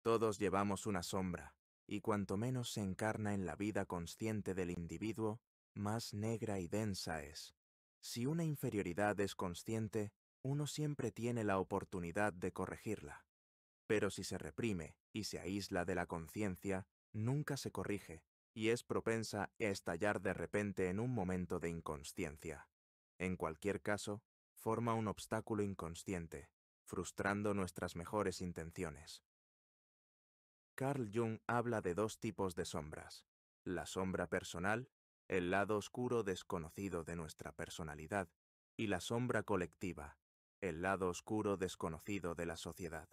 Todos llevamos una sombra, y cuanto menos se encarna en la vida consciente del individuo, más negra y densa es. Si una inferioridad es consciente, uno siempre tiene la oportunidad de corregirla. Pero si se reprime y se aísla de la conciencia, nunca se corrige, y es propensa a estallar de repente en un momento de inconsciencia. En cualquier caso, forma un obstáculo inconsciente, frustrando nuestras mejores intenciones. Carl Jung habla de dos tipos de sombras: la sombra personal, el lado oscuro desconocido de nuestra personalidad, y la sombra colectiva, el lado oscuro desconocido de la sociedad.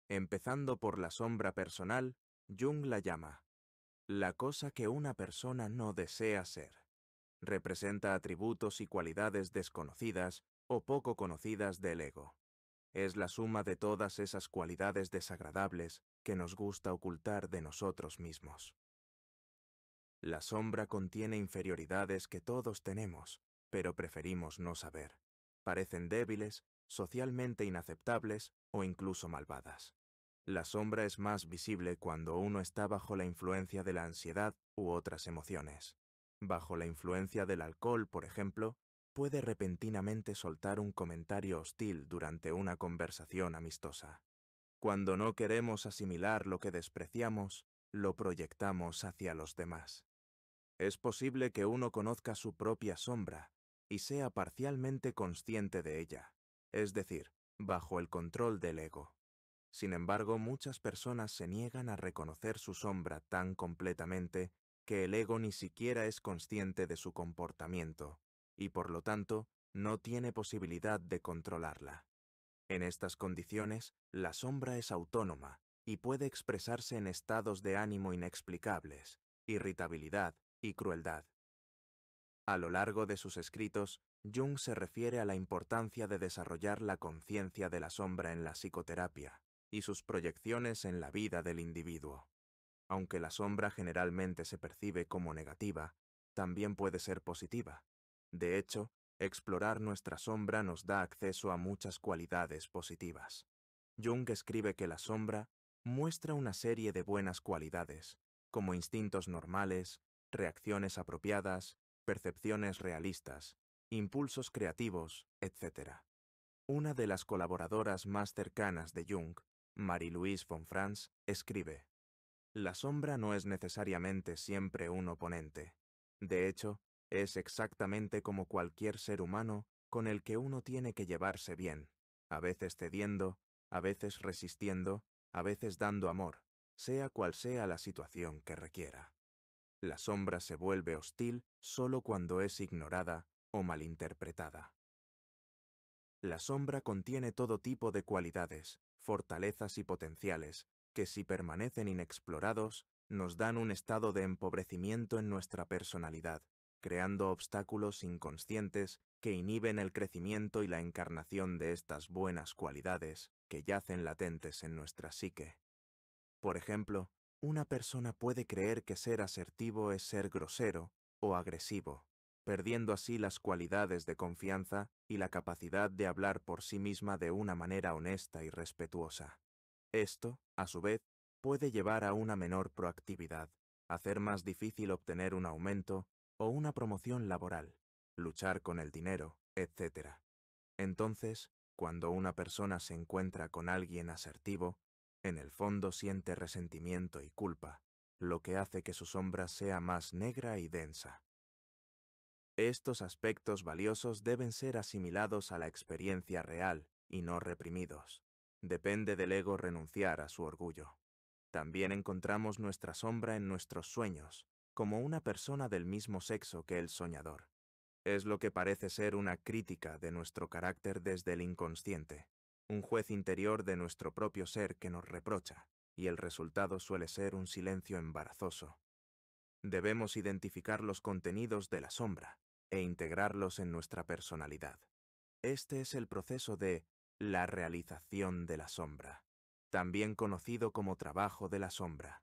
Empezando por la sombra personal, Jung la llama la cosa que una persona no desea ser. Representa atributos y cualidades desconocidas o poco conocidas del ego. Es la suma de todas esas cualidades desagradables que nos gusta ocultar de nosotros mismos. La sombra contiene inferioridades que todos tenemos, pero preferimos no saber. Parecen débiles, socialmente inaceptables o incluso malvadas. La sombra es más visible cuando uno está bajo la influencia de la ansiedad u otras emociones. Bajo la influencia del alcohol, por ejemplo, puede repentinamente soltar un comentario hostil durante una conversación amistosa. Cuando no queremos asimilar lo que despreciamos, lo proyectamos hacia los demás. Es posible que uno conozca su propia sombra y sea parcialmente consciente de ella, es decir, bajo el control del ego. Sin embargo, muchas personas se niegan a reconocer su sombra tan completamente que el ego ni siquiera es consciente de su comportamiento, y por lo tanto, no tiene posibilidad de controlarla. En estas condiciones, la sombra es autónoma y puede expresarse en estados de ánimo inexplicables, irritabilidad y crueldad. A lo largo de sus escritos, Jung se refiere a la importancia de desarrollar la conciencia de la sombra en la psicoterapia y sus proyecciones en la vida del individuo. Aunque la sombra generalmente se percibe como negativa, también puede ser positiva. De hecho, explorar nuestra sombra nos da acceso a muchas cualidades positivas. Jung escribe que la sombra muestra una serie de buenas cualidades, como instintos normales, reacciones apropiadas, percepciones realistas, impulsos creativos, etc. Una de las colaboradoras más cercanas de Jung, Marie-Louise von Franz, escribe: la sombra no es necesariamente siempre un oponente. De hecho, es exactamente como cualquier ser humano con el que uno tiene que llevarse bien, a veces cediendo, a veces resistiendo, a veces dando amor, sea cual sea la situación que requiera. La sombra se vuelve hostil solo cuando es ignorada o malinterpretada. La sombra contiene todo tipo de cualidades, fortalezas y potenciales, que si permanecen inexplorados, nos dan un estado de empobrecimiento en nuestra personalidad, creando obstáculos inconscientes que inhiben el crecimiento y la encarnación de estas buenas cualidades que yacen latentes en nuestra psique. Por ejemplo, una persona puede creer que ser asertivo es ser grosero o agresivo, perdiendo así las cualidades de confianza y la capacidad de hablar por sí misma de una manera honesta y respetuosa. Esto, a su vez, puede llevar a una menor proactividad, hacer más difícil obtener un aumento o una promoción laboral, luchar con el dinero, etc. Entonces, cuando una persona se encuentra con alguien asertivo, en el fondo siente resentimiento y culpa, lo que hace que su sombra sea más negra y densa. Estos aspectos valiosos deben ser asimilados a la experiencia real y no reprimidos. Depende del ego renunciar a su orgullo. También encontramos nuestra sombra en nuestros sueños, como una persona del mismo sexo que el soñador. Es lo que parece ser una crítica de nuestro carácter desde el inconsciente, un juez interior de nuestro propio ser que nos reprocha, y el resultado suele ser un silencio embarazoso. Debemos identificar los contenidos de la sombra e integrarlos en nuestra personalidad. Este es el proceso de la realización de la sombra, también conocido como trabajo de la sombra.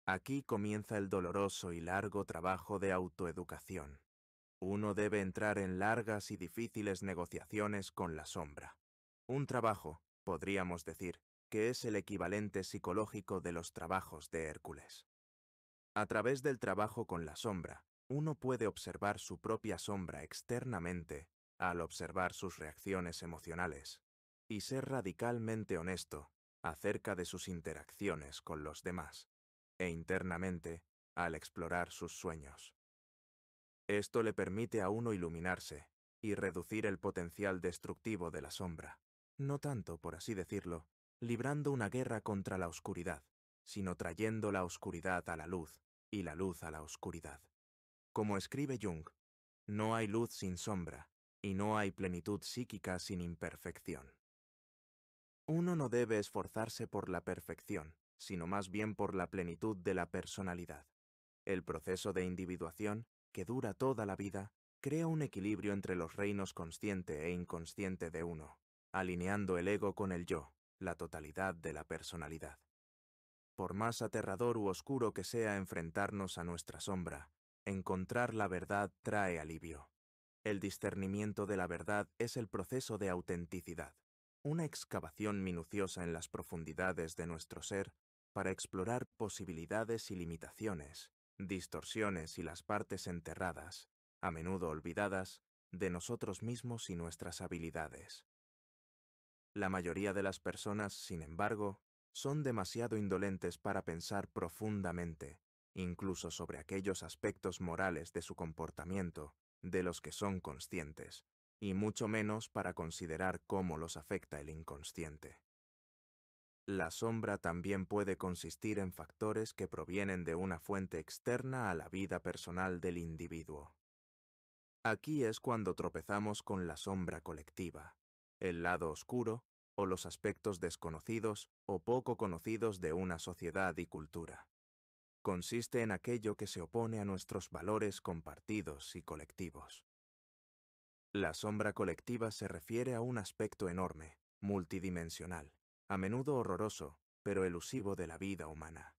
Aquí comienza el doloroso y largo trabajo de autoeducación. Uno debe entrar en largas y difíciles negociaciones con la sombra. Un trabajo, podríamos decir, que es el equivalente psicológico de los trabajos de Hércules. A través del trabajo con la sombra, uno puede observar su propia sombra externamente al observar sus reacciones emocionales y ser radicalmente honesto acerca de sus interacciones con los demás, e internamente al explorar sus sueños. Esto le permite a uno iluminarse y reducir el potencial destructivo de la sombra, no tanto, por así decirlo, librando una guerra contra la oscuridad, sino trayendo la oscuridad a la luz y la luz a la oscuridad. Como escribe Jung, no hay luz sin sombra, y no hay plenitud psíquica sin imperfección. Uno no debe esforzarse por la perfección, sino más bien por la plenitud de la personalidad. El proceso de individuación, que dura toda la vida, crea un equilibrio entre los reinos consciente e inconsciente de uno, alineando el ego con el yo, la totalidad de la personalidad. Por más aterrador u oscuro que sea enfrentarnos a nuestra sombra, encontrar la verdad trae alivio. El discernimiento de la verdad es el proceso de autenticidad, una excavación minuciosa en las profundidades de nuestro ser para explorar posibilidades y limitaciones, distorsiones y las partes enterradas, a menudo olvidadas, de nosotros mismos y nuestras habilidades. La mayoría de las personas, sin embargo, son demasiado indolentes para pensar profundamente, incluso sobre aquellos aspectos morales de su comportamiento de los que son conscientes, y mucho menos para considerar cómo los afecta el inconsciente. La sombra también puede consistir en factores que provienen de una fuente externa a la vida personal del individuo. Aquí es cuando tropezamos con la sombra colectiva, el lado oscuro o los aspectos desconocidos o poco conocidos de una sociedad y cultura. Consiste en aquello que se opone a nuestros valores compartidos y colectivos. La sombra colectiva se refiere a un aspecto enorme, multidimensional, a menudo horroroso, pero elusivo de la vida humana,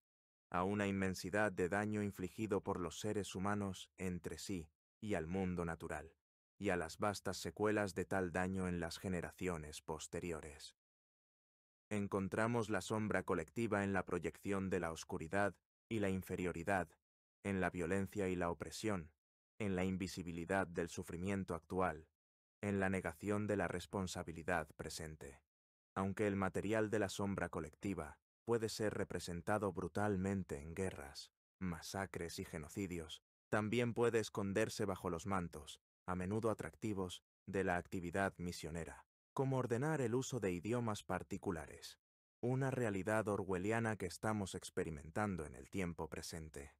a una inmensidad de daño infligido por los seres humanos entre sí y al mundo natural, y a las vastas secuelas de tal daño en las generaciones posteriores. Encontramos la sombra colectiva en la proyección de la oscuridad y la inferioridad, en la violencia y la opresión, en la invisibilidad del sufrimiento actual, en la negación de la responsabilidad presente. Aunque el material de la sombra colectiva puede ser representado brutalmente en guerras, masacres y genocidios, también puede esconderse bajo los mantos, a menudo atractivos, de la actividad misionera, como ordenar el uso de idiomas particulares, una realidad orwelliana que estamos experimentando en el tiempo presente.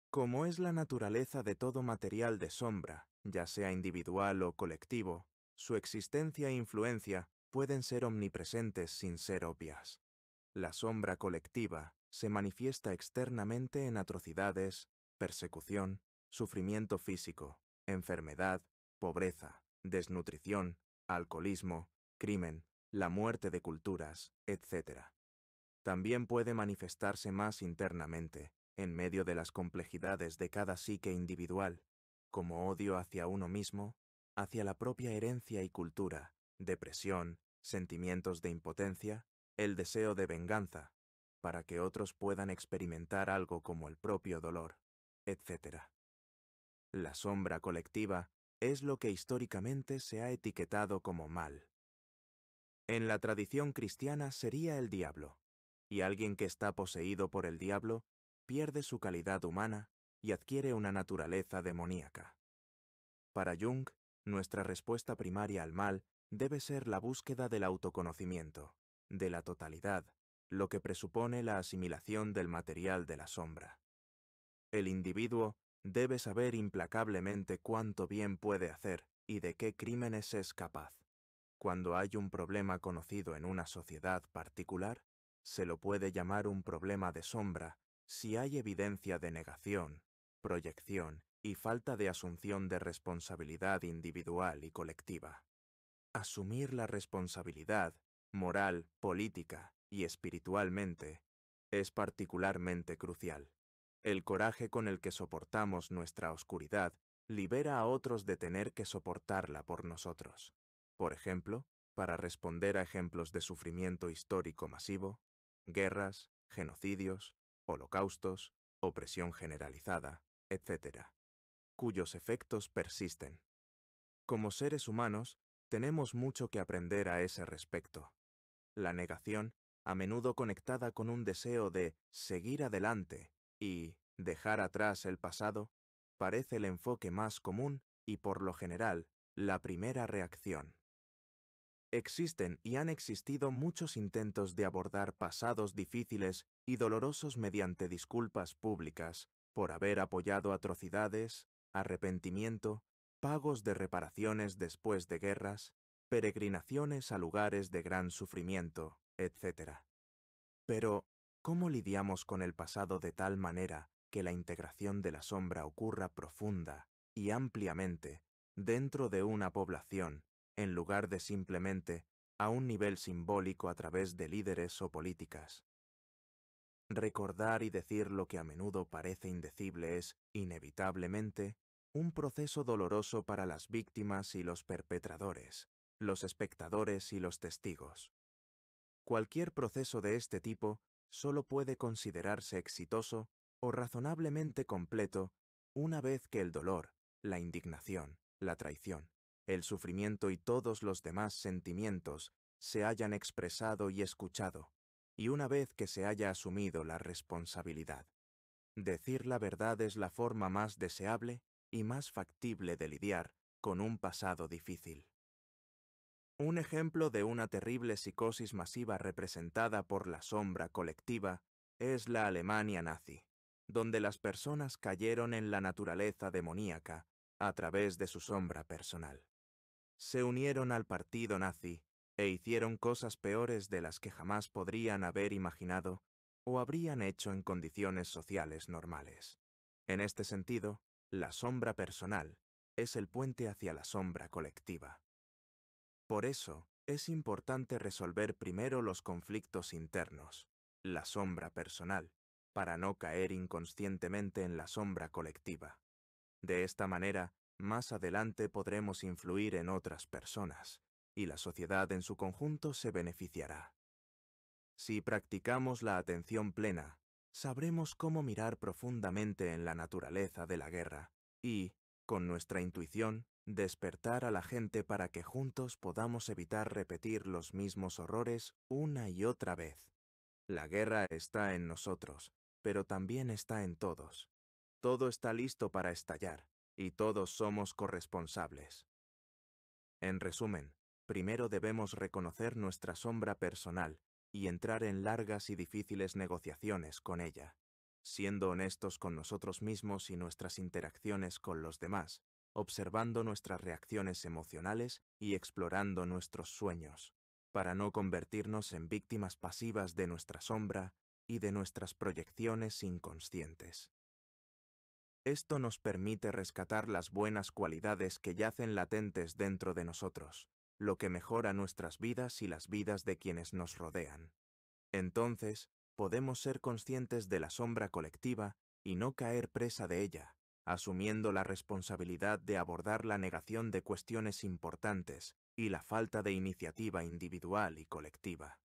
Como es la naturaleza de todo material de sombra, ya sea individual o colectivo, su existencia e influencia pueden ser omnipresentes sin ser obvias. La sombra colectiva se manifiesta externamente en atrocidades, persecución, sufrimiento físico, enfermedad, pobreza, desnutrición, alcoholismo, crimen, la muerte de culturas, etc. También puede manifestarse más internamente, en medio de las complejidades de cada psique individual, como odio hacia uno mismo, hacia la propia herencia y cultura, depresión, sentimientos de impotencia, el deseo de venganza, para que otros puedan experimentar algo como el propio dolor, etc. La sombra colectiva es lo que históricamente se ha etiquetado como mal. En la tradición cristiana sería el diablo, y alguien que está poseído por el diablo pierde su calidad humana y adquiere una naturaleza demoníaca. Para Jung, nuestra respuesta primaria al mal debe ser la búsqueda del autoconocimiento, de la totalidad, lo que presupone la asimilación del material de la sombra. El individuo debe saber implacablemente cuánto bien puede hacer y de qué crímenes es capaz. Cuando hay un problema conocido en una sociedad particular, se lo puede llamar un problema de sombra si hay evidencia de negación, proyección y falta de asunción de responsabilidad individual y colectiva. Asumir la responsabilidad, moral, política y espiritualmente, es particularmente crucial. El coraje con el que soportamos nuestra oscuridad libera a otros de tener que soportarla por nosotros. Por ejemplo, para responder a ejemplos de sufrimiento histórico masivo, guerras, genocidios, holocaustos, opresión generalizada, etc., cuyos efectos persisten. Como seres humanos, tenemos mucho que aprender a ese respecto. La negación, a menudo conectada con un deseo de seguir adelante y dejar atrás el pasado, parece el enfoque más común y, por lo general, la primera reacción. Existen y han existido muchos intentos de abordar pasados difíciles y dolorosos mediante disculpas públicas por haber apoyado atrocidades, arrepentimiento, pagos de reparaciones después de guerras, peregrinaciones a lugares de gran sufrimiento, etc. Pero, ¿cómo lidiamos con el pasado de tal manera que la integración de la sombra ocurra profunda y ampliamente dentro de una población, en lugar de simplemente a un nivel simbólico a través de líderes o políticas? Recordar y decir lo que a menudo parece indecible es, inevitablemente, un proceso doloroso para las víctimas y los perpetradores, los espectadores y los testigos. Cualquier proceso de este tipo solo puede considerarse exitoso o razonablemente completo una vez que el dolor, la indignación, la traición, el sufrimiento y todos los demás sentimientos se hayan expresado y escuchado, y una vez que se haya asumido la responsabilidad. Decir la verdad es la forma más deseable y más factible de lidiar con un pasado difícil. Un ejemplo de una terrible psicosis masiva representada por la sombra colectiva es la Alemania nazi, donde las personas cayeron en la naturaleza demoníaca a través de su sombra personal. Se unieron al partido nazi e hicieron cosas peores de las que jamás podrían haber imaginado o habrían hecho en condiciones sociales normales. En este sentido, la sombra personal es el puente hacia la sombra colectiva. Por eso, es importante resolver primero los conflictos internos, la sombra personal, para no caer inconscientemente en la sombra colectiva. De esta manera, más adelante podremos influir en otras personas, y la sociedad en su conjunto se beneficiará. Si practicamos la atención plena, sabremos cómo mirar profundamente en la naturaleza de la guerra y, con nuestra intuición, despertar a la gente para que juntos podamos evitar repetir los mismos horrores una y otra vez. La guerra está en nosotros, pero también está en todos. Todo está listo para estallar, y todos somos corresponsables. En resumen, primero debemos reconocer nuestra sombra personal y entrar en largas y difíciles negociaciones con ella, siendo honestos con nosotros mismos y nuestras interacciones con los demás, observando nuestras reacciones emocionales y explorando nuestros sueños, para no convertirnos en víctimas pasivas de nuestra sombra y de nuestras proyecciones inconscientes. Esto nos permite rescatar las buenas cualidades que yacen latentes dentro de nosotros, lo que mejora nuestras vidas y las vidas de quienes nos rodean. Entonces, podemos ser conscientes de la sombra colectiva y no caer presa de ella, asumiendo la responsabilidad de abordar la negación de cuestiones importantes y la falta de iniciativa individual y colectiva.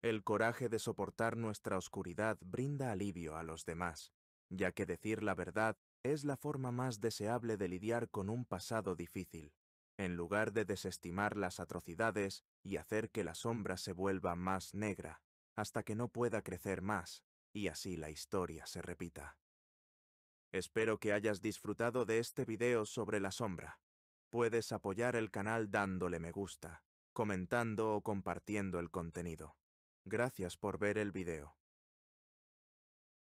El coraje de soportar nuestra oscuridad brinda alivio a los demás, ya que decir la verdad es la forma más deseable de lidiar con un pasado difícil, en lugar de desestimar las atrocidades y hacer que la sombra se vuelva más negra, hasta que no pueda crecer más, y así la historia se repita. Espero que hayas disfrutado de este video sobre la sombra. Puedes apoyar el canal dándole me gusta, comentando o compartiendo el contenido. Gracias por ver el video.